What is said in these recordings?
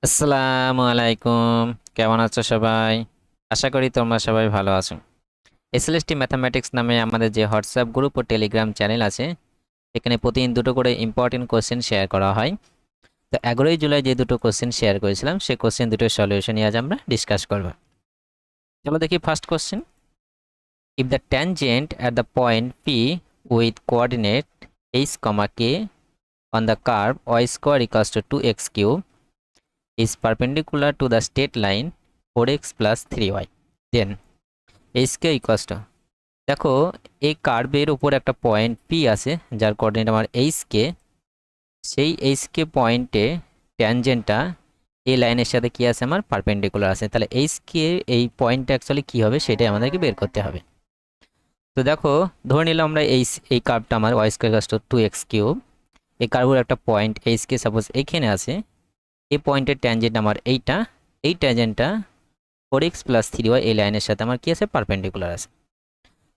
আসসালামু আলাইকুম। কেমন আছো সবাই? আশা করি তোমরা সবাই ভালো আছো। এসএলএসটি ম্যাথামেটিক্স নামে আমাদের যে হোয়াটসঅ্যাপ গ্রুপ ও টেলিগ্রাম চ্যানেল আছে, এখানে প্রতিদিন দুটো করে ইম্পর্টেন্ট কোশ্চেন শেয়ার করা হয়। তো 11ই জুলাই যে দুটো কোশ্চেন শেয়ার করেছিলাম, সেই কোশ্চেন দুটোর সলিউশন আজ আমরা ডিসকাস করব। চলো দেখি first question. If the tangent at the point P with coordinate h, k on the curve y square equals to 2x cube is perpendicular to the straight line 4x plus 3y, then hk equals to, দেখো এই কার্ভের উপর একটা point P আছে যার coordinate আমার কে, সেই কে পয়েন্টে ট্যানজেন্টটা এই লাইনের সাথে কি আছে, আমার পারপেন্ডিকুলার আছে। তাহলে কে এই পয়েন্টটা অ্যাকচুয়ালি কি হবে সেটাই আমাদেরকে বের করতে হবে। তো দেখো ধরে নিলাম আমরা এই কার্ভটা আমার Y square equals to 2x cube, এই কার্ভের একটা পয়েন্ট কে সাপোজ এখানে আছে, এই পয়েন্টের ট্যানজেন্ট আমার এইটা, এই ট্যানজেন্টটা 4x প্লাস 3y এই লাইনের সাথে আমার কি আছে, পারপেন্ডিকুলার আছে।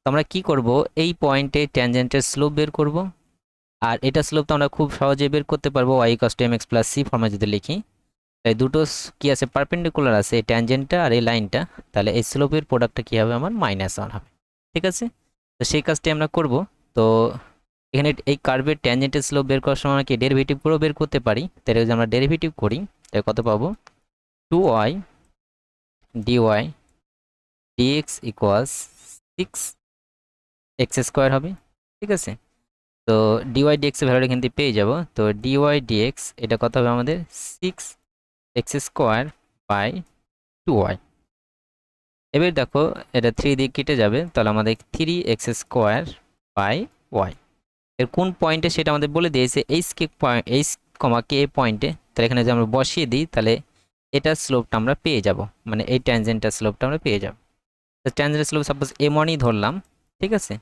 তো আমরা কি করব, এই পয়েন্টে ট্যানজেন্টের স্লোপ বের করব। আর এটা স্লোপ তো আমরা খুব সহজে বের করতে পারবো y equals to mx plus c ফর্মে যদি লিখি। তাই দুটো কি আছে, পারপেন্ডিকুলার আছে, এই ট্যানজেন্টটা আর এই লাইনটা। তাহলে এই স্লোপের প্রোডাক্টটা কি হবে, আমার -1 হবে। ঠিক আছে, তো সেই কাজটি আমরা করব। তো এখানে এই কার্ভের ট্যানজেন্টের স্লোপ বের করার সময় কি ডেরিভেটিভ করেও বের করতে পারি। তাহলে যদি আমরা ডেরিভেটিভ করি তাহলে কত পাবো, 2y dy dx equals 6x square হবে। ঠিক আছে, তো ডিওয়াই ডিএক্স এর ভ্যালুটা কিন্তু পেয়ে যাব। তো ডিওয়াই ডিএক্স এটা কত হবে আমাদের, 6x স্কোয়ার বাই 2y। এবার দেখো এটা 3 দিয়ে কেটে যাবে, তাহলে আমাদের 3x স্কোয়ার বাই ওয়াই। এর কোন পয়েন্টে সেটা আমাদের বলে দিয়েছে, এইচ কমা কে পয়েন্টে। তাহলে এখানে যদি আমরা বসিয়ে দিই তাহলে এটার স্লোপটা আমরা পেয়ে যাব, মানে এই ট্যানজেন্টের স্লোপটা আমরা পেয়ে যাব। তো ট্যানজেন্টের স্লোপ সাপোজ m1ই ধরলাম। ঠিক আছে,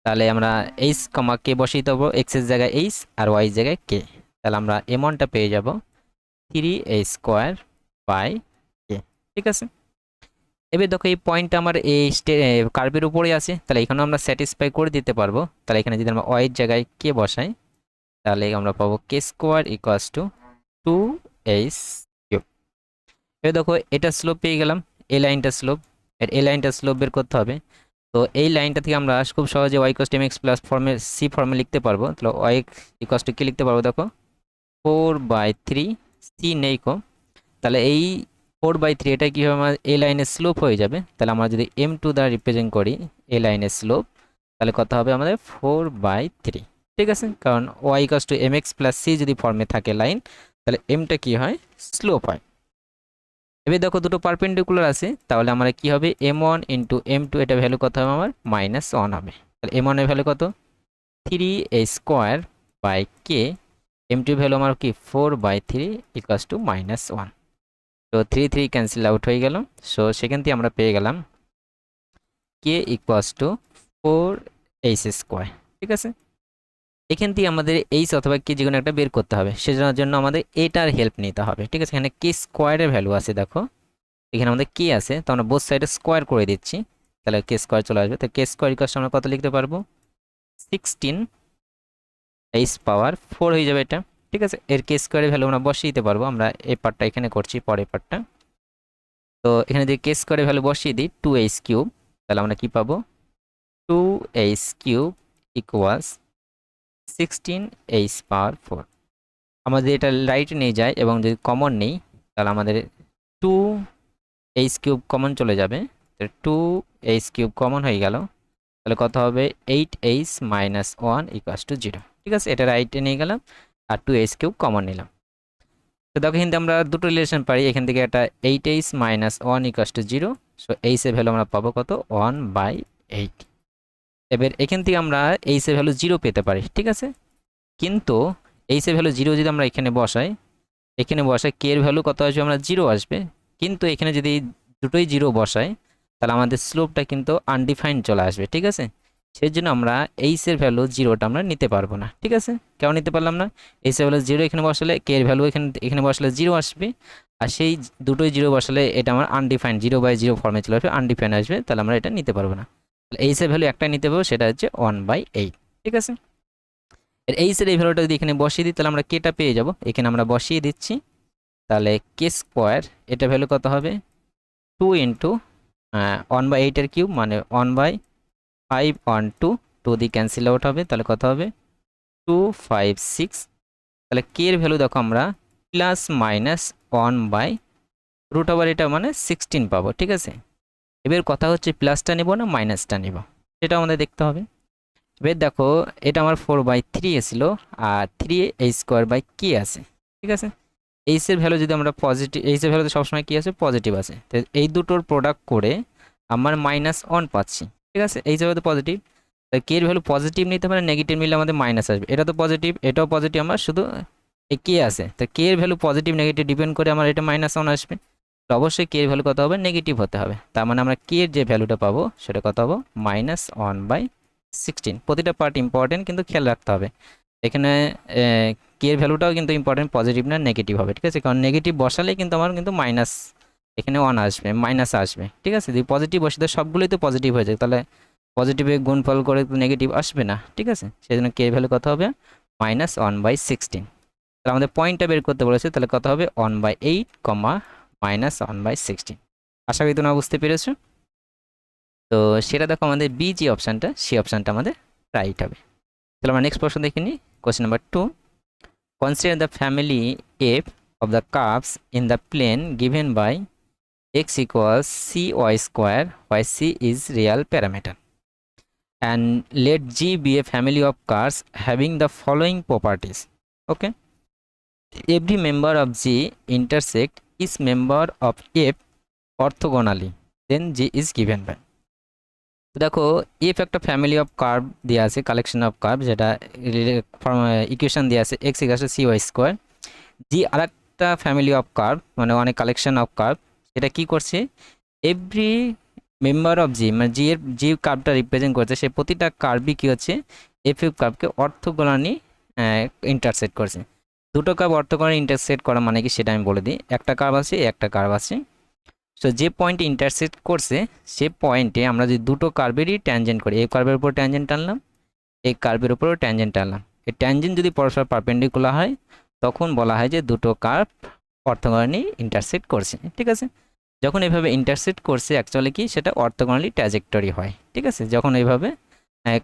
তাহলে আমরা এইচ কমা কে বসিয়ে দেবো, এক্স এর জায়গায় এইচ আর ওয়াই জায়গায় কে। তাহলে আমরা m1টা পেয়ে যাব 3a স্কোয়ার বাই কে। ঠিক আছে, এবার দেখো এই পয়েন্টটা আমার এই কার্ভের উপরে আছে, তাহলে এখানেও আমরা স্যাটিসফাই করে দিতে পারবো। তাহলে এখানে যদি আমরা ওয়াই এর জায়গায় কে বসাই তাহলে আমরা পাবো K square equals to 2h cube. এবার দেখো এটা স্লোপ পেয়ে গেলাম, এই লাইনটা স্লোপ, এই লাইনটা স্লোপ বের করতে হবে। তো এই লাইনটা থেকে আমরা খুব সহজে y equals to mx plus ফর্মে c ফর্মে লিখতে পারবো। তাহলে y ইকুয়ালস টু কি লিখতে পারবো, দেখো 4/3, c নেই কো, তাহলে এই 4/3 এটা কি হবে, আমার এই লাইনের স্লোপ হয়ে যাবে। তাহলে আমরা যদি m2 দ্বারা রিপ্রেজেন্ট করি এই লাইনের স্লোপ, তাহলে কত হবে আমাদের 4/3। ঠিক আছে, কারণ y equals to mx plus c যদি ফর্মে থাকে লাইন, তাহলে mটা কি হয়, স্লোপ হয়। এবার দেখো দুটো পারপেন্ডিকুলার আছে, তাহলে আমরা কি হবে, m1 ইন্টু m2, এটা ভ্যালু কত হবে আমার, -1 হবে। তাহলে m1 এর ভ্যালু কত, 3a square by K, m2 value আমার কি 4/3 ইকুয়ালস টু -1। তো 3 ক্যান্সেল আউট হয়ে গেল। সো সেখান থেকে আমরা পেয়ে গেলাম কে ইকুয়ালস টু 4h স্কোয়ার। ঠিক আছে, এখান থেকে আমাদের এইচ অথবা কে যে কোনো একটা বের করতে হবে, সেজন্য জন্য আমাদের এটার হেল্প নিতে হবে। ঠিক আছে, এখানে কে স্কোয়ারের ভ্যালু আছে, দেখো এখানে আমাদের কে আছে, তো আমরা বোথ সাইডে স্কোয়ার করে দিচ্ছি, তাহলে কে স্কোয়ার চলে আসবে। তো কে স্কোয়ার ইকুয়ালস আমরা কত লিখতে পারবো, 16h⁴ হয়ে যাবে এটা। ঠিক আছে, এর কে স্কোয়ারের ভ্যালু আমরা বসিয়ে দিতে পারবো। আমরা এই পার্টটা এখানে করছি, পরের পার্টটা। তো এখানে যদি কে স্কোয়ারের ভ্যালু বসিয়ে দিই 2h কিউব, তাহলে আমরা কি পাবো, 2h কিউব ইকুয়ালস 16h⁴। আমাদের এটা রাইটে নিয়ে যায় এবং যদি কমন নেই তাহলে আমাদের 2h কিউব কমন চলে যাবে। 2h কিউব কমন হয়ে গেল, তাহলে কত হবে, 8h - 1 ইকুয়ালস টু 0। ঠিক আছে, এটা রাইটে নিয়ে গেলাম আর 2h কিউব কমন নিলাম। তো দেখো কিন্তু আমরা দুটো রিলেশন পাই, এখান থেকে একটা 8h - 1 equals to 0। So h এর ভ্যালু আমরা পাবো কত, 1/8। এবার এখান থেকে আমরা h এর ভ্যালু 0 পেতে পারি। ঠিক আছে, কিন্তু h এর ভ্যালু 0 যদি আমরা এখানে বসাই, কে এর ভ্যালু কত আসবে, আমরা 0 আসবে। কিন্তু এখানে যদি দুটোই 0 বসাই তাহলে আমাদের স্লোপটা কিন্তু আনডিফাইন্ড চলে আসবে। ঠিক আছে, সেই জন্য আমরা এইচ এর ভ্যালু 0টা আমরা নিতে পারবো না। ঠিক আছে, কেন নিতে পারলাম না, এইচ এর ভ্যালু 0 এখানে বসালে কে এর ভ্যালু এখানে বসালে 0 আসবে, আর সেই দুটোই 0 বসালে এটা আমার আনডিফাইন্ড 0/0 ফর্মে চলে আসবে, আনডিফাইন্ড আসবে, তাহলে আমরা এটা নিতে পারবো না। তাহলে এইচ এর ভ্যালু একটাই নিতে পারবো, সেটা হচ্ছে 1/8। ঠিক আছে, এর এইচ এর এই ভ্যালুটা যদি এখানে বসিয়ে দিই তাহলে আমরা কেটা পেয়ে যাব, এখানে আমরা বসিয়ে দিচ্ছি তাহলে কে স্কোয়ার এটা ভ্যালু কত হবে 2 ইন্টু 1/8 এর কিউব মানে 1/5 2 দিয়ে ক্যান্সেল আউট হবে, তাহলে কত হবে 256। তাহলে কে এর ভ্যালু দেখো আমরা প্লাস মাইনাস 1/√, এটা মানে 16 পাবো। ঠিক আছে, এবার কথা হচ্ছে প্লাসটা নেব না মাইনাসটা নেব সেটা আমাদের দেখতে হবে। এবার দেখো এটা আমার 4/3 এসেছিল আর 3a² আছে। ঠিক আছে, এইচ এর ভ্যালু যদি আমরা পজিটিভ, এইচ এর ভ্যালু তো সবসময় কি আছে পজিটিভ আছে, তো এই দুটোর প্রোডাক্ট করে আমার -1 পাচ্ছি। ঠিক আছে, এইচ এর ভ্যালু পজিটিভ, তাই কে এর ভ্যালু পজিটিভ নিতে পারে, নেগেটিভ নিলে আমাদের মাইনাস আসবে। এটা তো পজিটিভ এটাও পজিটিভ, আমার শুধু এই কে আছে, তো কে এর ভ্যালু পজিটিভ নেগেটিভ ডিপেন্ড করে আমার এটা -1 আসবে, তো অবশ্যই কে এর ভ্যালু কত হবে নেগেটিভ হতে হবে। তার মানে আমরা কে এর যে ভ্যালুটা পাবো সেটা কত হবে -1/16। প্রতিটা পার্ট ইম্পর্টেন্ট কিন্তু খেয়াল রাখতে হবে এখানে কে এর ভ্যালুটাও কিন্তু ইম্পর্টেন্ট, পজিটিভ না নেগেটিভ হবে। ঠিক আছে, কারণ নেগেটিভ বসালেই কিন্তু আমার কিন্তু মাইনাস এখানে 1 আসবে, মাইনাস আসবে। ঠিক আছে, যদি পজিটিভ বসে তো সবগুলোই তো পজিটিভ হয়ে যায়, তাহলে পজিটিভে গুণফল করে তো নেগেটিভ আসবে না। ঠিক আছে, সেই জন্য কে এর ভ্যালু কত হবে -1/16। তাহলে আমাদের পয়েন্টটা বের করতে বলেছে, তাহলে কত হবে 1/8, -1/16। আশা করি তোমরা বুঝতে পেরেছো। তো সেটা দেখো আমাদের বি যে অপশানটা, সেই অপশানটা আমাদের রাইট হবে। তাহলে আমরা নেক্সট প্রশ্ন দেখে নিই। Question number 2, consider the family f of the curves in the plane given by x equals cy², where c is real parameter, and let g be a family of curves having the following properties. Okay, every member of g intersect each member of f orthogonally, then g is given by। দেখো F একটা family of curve দেওয়া আছে, collection of curve, যেটা equation দেওয়া আছে x equal to cy²। জি আর একটা family of curve মানে অনেক কালেকশন অফ কার্ভ, সেটা কি করছে এভরি মেম্বার অফ জি, মানে জি এর জি কার্ভটা রিপ্রেজেন্ট করছে, সে প্রতিটা কার্ভই কি হচ্ছে এফ কার্ভকে অর্থোগোনালি ইন্টারসেক্ট করছে। দুটো কার্ভ অর্থোগোনালি ইন্টারসেক্ট করা মানে কি সেটা আমি বলে দিই। একটা কার্ভ আছে একটা কার্ভ আছে, সো যে পয়েন্টে ইন্টারসেক্ট করছে সে পয়েন্টে আমরা যদি দুটো কার্ভেরই ট্যানজেন্ট করি, এই কার্ভের উপর ট্যানজেন্ট টানলাম, এই কার্ভের উপরও ট্যানজেন্ট টানলাম, এই ট্যানজেন্ট যদি পরস্পর পারপেন্ডিকুলার হয় তখন বলা হয় যে দুটো কার্ভ অর্থোগোনালি ইন্টারসেক্ট করছে। ঠিক আছে, যখন এইভাবে ইন্টারসেক্ট করছে অ্যাকচুয়ালি কি সেটা অর্থোগোনালি ট্র্যাজেক্টরি হয়। ঠিক আছে, যখন এইভাবে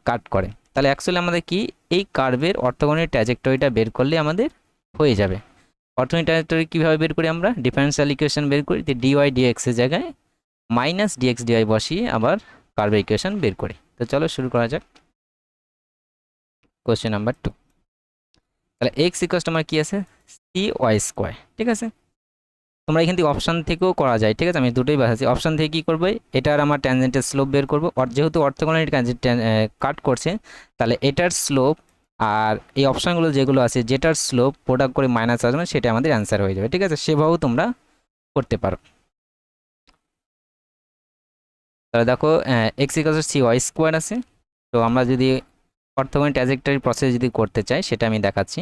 কাট করে, তাহলে অ্যাকচুয়ালি আমাদের কি এই কার্ভের অর্থোগোনালি ট্র্যাজেক্টরিটা বের করলে আমাদের হয়ে যাবে। অর্থোগোনালি ট্র্যাজেক্টরি কীভাবে বের করি আমরা, ডিফারেনশিয়াল ইকুয়েশন বের করি, যে ডিওয়াই ডিএক্স এর জায়গায় -dx dy বসিয়ে আবার কার্ভের ইকুয়েশন বের করি। তো চলো শুরু করা যাক। কোশ্চেন নাম্বার 2, তাহলে এক্স ইকুয়ালস আমার কি আছে cy²। ঠিক আছে, তোমরা এখান থেকে অপশান থেকেও করা যায়। ঠিক আছে, আমি দুটোই বাছাচ্ছি। অপশান থেকে কী করবে, এটার আমার ট্যানজেন্টের স্লোপ বের করবো, যেহেতু অর্থোগোনালি কাট করছে তাহলে এটার স্লোপ আর এই অপশানগুলো যেগুলো আছে যেটার স্লোপ প্রোডাক্ট করে মাইনাস আসবে সেটা আমাদের অ্যান্সার হয়ে যাবে। ঠিক আছে, সেভাবেও তোমরা করতে পারো। তাহলে দেখো এক্স ইকুয়ালস cy² আছে, তো আমরা যদি অর্থোগোনালি ট্র্যাজেক্টরি প্রসেস যদি করতে চাই সেটা আমি দেখাচ্ছি।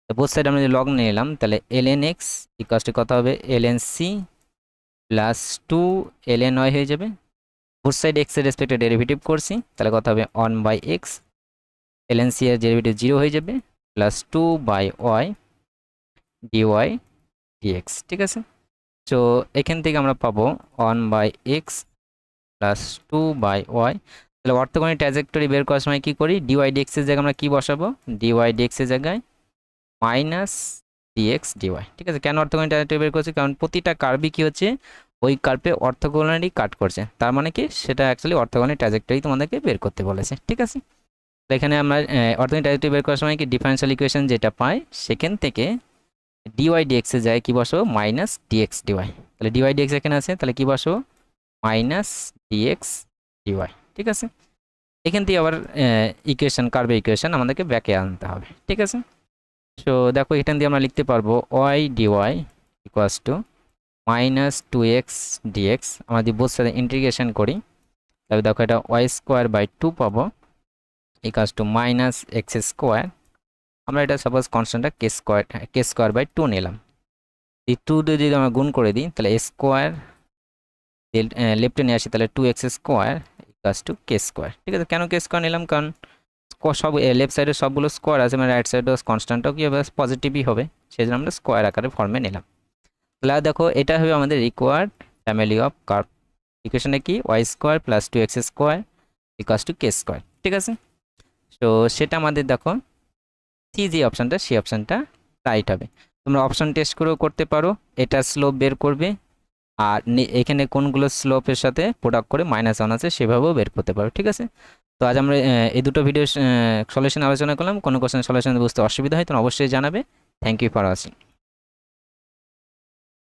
তো বোথ সাইড আমরা যদি লগ নিয়ে নিলাম তাহলে ln x ইকুয়ালস টু কত হবে ln c plus 2 ln y হয়ে যাবে। বোথ সাইড x এর রেসপেক্টে ডেরিভেটিভ করছি, তাহলে কত হবে 1/x, ln c এর ডেরিভেটিভ 0 হয়ে যাবে, প্লাস 2/y dy dx। ঠিক আছে, তো এখান থেকে আমরা পাবো 1/x প্লাস 2/y। তাহলে অর্থোগোনালি ট্র্যাজেক্টরি বের করার সময় কি করি, dy dx এর জায়গায় আমরা কি বসাবো, dy dx এর জায়গায় -dx dy। ঠিক আছে, কেন অর্থোগোনালি ট্র্যাজেক্টরি বের করছি, কারণ প্রতিটা কার্ভই কি হচ্ছে ওই কার্ভে অর্থোগোনালি কাট করছে, তার মানে কি সেটা অ্যাকচুয়ালি অর্থোগোনালি ট্র্যাজেক্টরি তোমাদেরকে বের করতে বলেছে। ঠিক আছে, তো এখানে আমরা অর্থোগোনালি ট্র্যাজেক্টরি বের করার সময় কি ডিফারেনশিয়াল ইকুয়েশন যেটা পাই সেখান থেকে dy dx এর জায়গায় কি বসাবো -dx dy। তাহলে dy dx এখানে আছে, তাহলে কি বসাবো -dx dy। ঠিক আছে, এখান থেকে আবার ইকুয়েশন কার্ভের ইকুয়েশন আমাদেরকে ব্যাকে আনতে হবে। ঠিক আছে, সো দেখো এখান দিয়ে আমরা লিখতে পারবো y dy equals to -2x dx। আমরা যদি বোথ সাইডে ইন্টিগ্রেশন করি তাহলে দেখো এটা y²/2 পাবো ইকুয়ালস টু -x²। আমরা এটা সাপোজ কনস্ট্যান্টটা k²/2 নিলাম, এই 2 দিয়ে যদি আমরা গুণ করে দিই তাহলে a² লেফটে নিয়ে আসি, তাহলে 2x² ইকুয়ালস টু k²। ঠিক আছে, কেন k² নিলাম, কারণ সব লেফট সাইডে সবগুলো স্কোয়ার আছে, মানে রাইট সাইডে কনস্ট্যান্টটাও কি হবে পজিটিভই হবে, সেই জন্য আমরা স্কোয়ার আকারে ফর্মে নিলাম। তাহলে দেখো এটা হবে আমাদের রিকোয়ার্ড ফ্যামিলি অফ কার্ভ। ইকুয়েশনে কি Y square plus 2x square equals to K square, ঠিক আছে। তো সেটা আমাদের দেখো সি যে অপশানটা সেই অপশানটা রাইট হবে। তোমরা অপশান টেস্ট করেও করতে পারো, এটা স্লোপ বের করবে আর এখানে কোনগুলো স্লোপের সাথে প্রোডাক্ট করে -1 আছে সেভাবেও বের করতে পারো, ঠিক আছে। তো আজ আমরা এই দুটো ভিডিও সলিউশন আলোচনা করলাম। কোনো কোশ্চেন সলিউশন বুঝতে অসুবিধা হয় তো অবশ্যই জানাবে। Thank you for watching.